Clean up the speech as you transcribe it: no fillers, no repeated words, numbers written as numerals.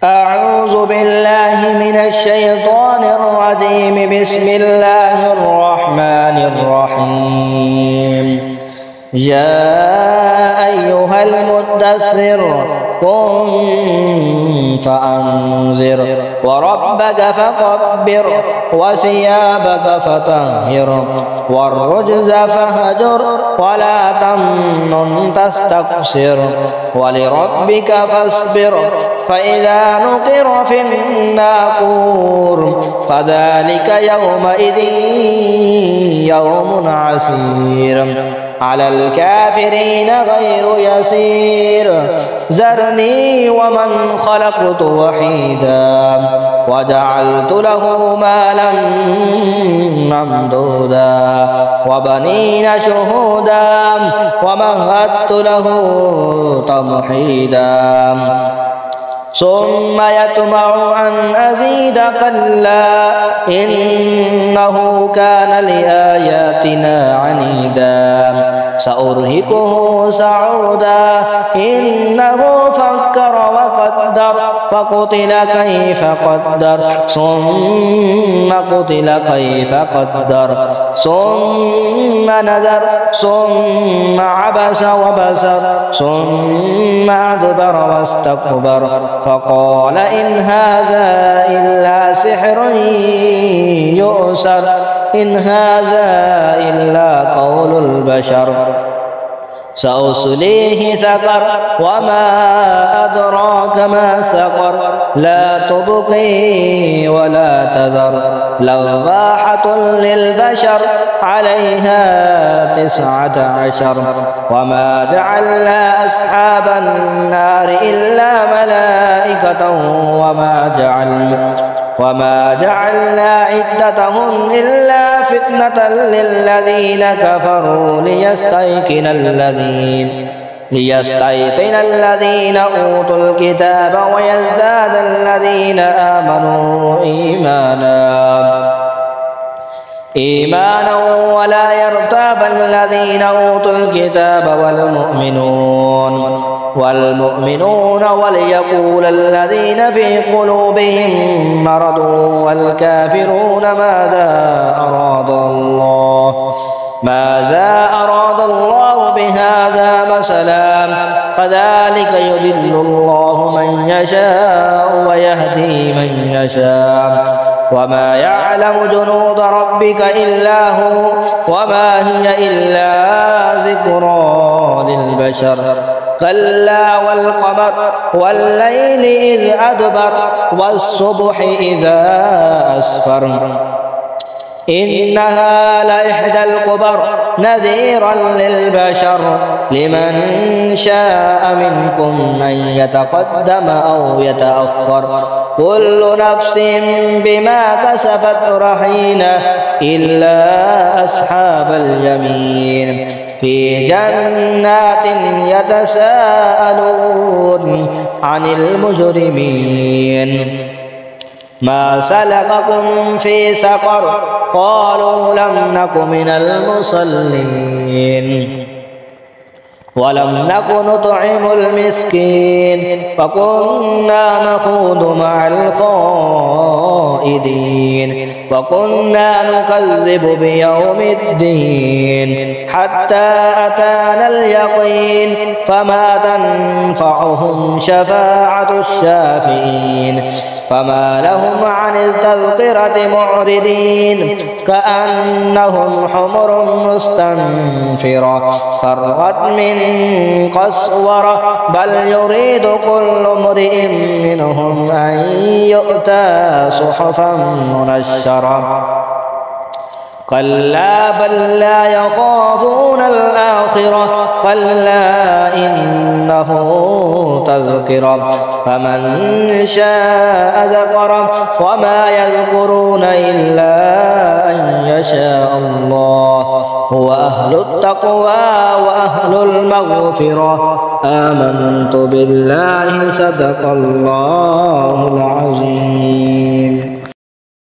أعوذ بالله من الشيطان الرجيم. بسم الله الرحمن الرحيم. يا أيها المدثر قم فأنذر وربك فكبر وثيابك فطهر والرجز فاهجر ولا تمنن تستكثر ولربك فاصبر فإذا نقر في الناقور فذلك يومئذ يوم عسير على الكافرين غير يسير. ذرني ومن خلقت وحيدا وجعلت له مالا ممدودا وبنين شهودا ومهدت له تمهيدا ثم يطمع أن أزيد كلا إنه كان لآياتنا عنيدا سأرهقه صعودا إنه فكر وقدر فقتل كيف قدر ثم قتل كيف قدر ثم نذر ثم عبس وبسر ثم أدبر واستكبر فقال إن هذا إلا سحر يؤثر إن هذا إلا قول البشر سأصليه سقر وما أدراك ما سقر لا تبقي ولا تذر لواحة للبشر عليها 19 وما جعلنا أصحاب النار إلا ملائكة وما جعلنا عدتهم إلا فتنة للذين كفروا ليستيقن الذين أوتوا الكتاب ويزداد الذين آمنوا إيمانا ولا يرتاب الذين أوتوا الكتاب والمؤمنون وليقول الذين في قلوبهم مرض والكافرون ماذا أراد الله بهذا مثلا كذلك يضل الله من يشاء ويهدي من يشاء وما يعلم جنود ربك إلا هو وما هي إلا ذكرى للبشر كلا والقمر والليل إذ أدبر والصبح إذا أسفر إنها لإحدى الكبر نذيرا للبشر لمن شاء منكم أن يتقدم أو يتأخر كل نفس بما كسبت رهينة إلا أصحاب اليمين في جنات يتساءلون عن المجرمين ما سلككم في سقر قالوا لم نك من المصلين ولم نك نطعم المسكين وكنا نخوض مع الخائضين وكنا نكذب بيوم الدين حتى أتانا اليقين فما تنفعهم شفاعة الشافعين فما لهم عن التذكرة معرضين كأنهم حمر مستنفرة فرت من قسورة بل يريد كل امرئ منهم أن يؤتى صحفا منشرة كلا بل لا يخافون الآخرة كلا إنه تذكرة فمن شاء ذكره وما يذكرون إلا أن يشاء الله هو أهل التقوى وأهل المغفرة آمنت بالله صدق الله العظيم.